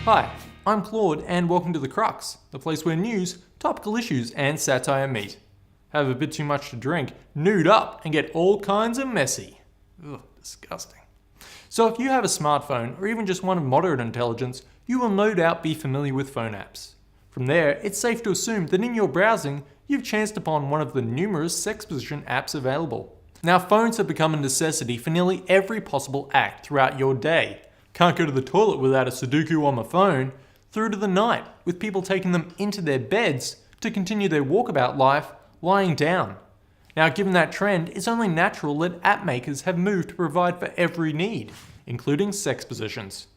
Hi, I'm Claude and welcome to the Crux, the place where news, topical issues and satire meet. Have a bit too much to drink, nude up and get all kinds of messy. Ugh, disgusting. So if you have a smartphone or even just one of moderate intelligence, you will no doubt be familiar with phone apps. From there, it's safe to assume that in your browsing, you've chanced upon one of the numerous sex position apps available. Now, phones have become a necessity for nearly every possible act throughout your day. Can't go to the toilet without a Sudoku on my phone, through to the night, with people taking them into their beds to continue their walkabout life lying down. Now, given that trend, it's only natural that app makers have moved to provide for every need, including sex positions.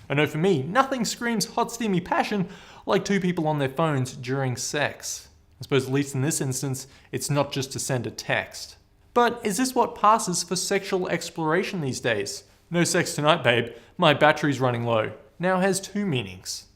I know for me, nothing screams hot steamy passion like two people on their phones during sex. I suppose at least in this instance, it's not just to send a text. But is this what passes for sexual exploration these days? No sex tonight, babe. My battery's running low. Now has two meanings.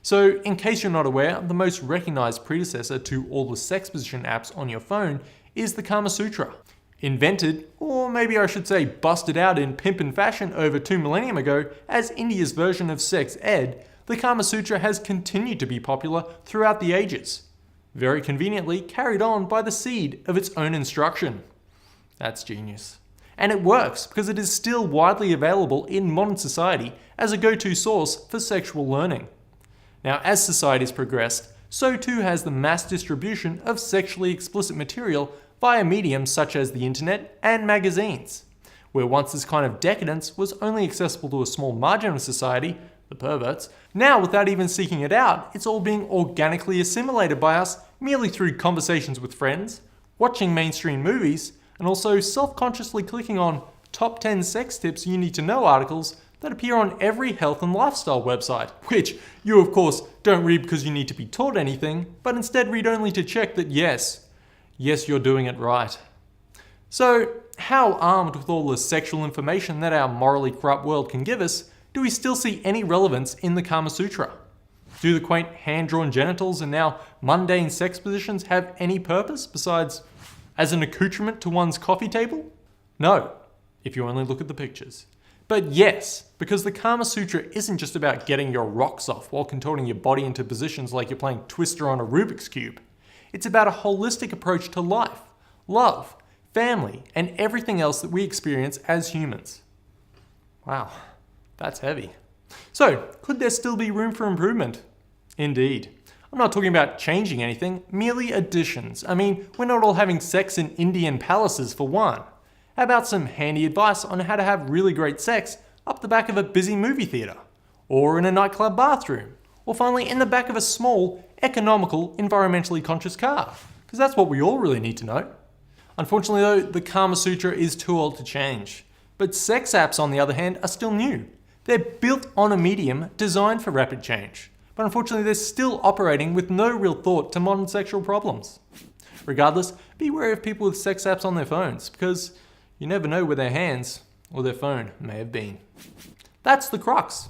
So, in case you're not aware, the most recognized predecessor to all the sex position apps on your phone is the Kama Sutra. Invented, or maybe I should say busted out in pimpin' fashion over 2 millennia ago as India's version of sex ed, the Kama Sutra has continued to be popular throughout the ages. Very conveniently carried on by the seed of its own instruction. That's genius. And it works because it is still widely available in modern society as a go-to source for sexual learning. Now, as society has progressed, so too has the mass distribution of sexually explicit material via mediums such as the internet and magazines, where once this kind of decadence was only accessible to a small margin of society, the perverts, now without even seeking it out, it's all being organically assimilated by us merely through conversations with friends, watching mainstream movies, and also self-consciously clicking on top 10 sex tips you need to know articles that appear on every health and lifestyle website, which you of course don't read because you need to be taught anything, but instead read only to check that yes, you're doing it right. So, how armed with all the sexual information that our morally corrupt world can give us, do we still see any relevance in the Kama Sutra? Do the quaint hand-drawn genitals and now mundane sex positions have any purpose besides as an accoutrement to one's coffee table? No, if you only look at the pictures. But yes, because the Kama Sutra isn't just about getting your rocks off while contorting your body into positions like you're playing Twister on a Rubik's Cube. It's about a holistic approach to life, love, family, and everything else that we experience as humans. Wow, that's heavy. So, could there still be room for improvement? Indeed. I'm not talking about changing anything, merely additions. I mean, we're not all having sex in Indian palaces for one. How about some handy advice on how to have really great sex up the back of a busy movie theatre? Or in a nightclub bathroom? Or finally in the back of a small, economical, environmentally conscious car? Because that's what we all really need to know. Unfortunately though, the Kama Sutra is too old to change. But sex apps on the other hand are still new. They're built on a medium designed for rapid change. But unfortunately they're still operating with no real thought to modern sexual problems. Regardless, be wary of people with sex apps on their phones, because you never know where their hands or their phone may have been. That's the Crux.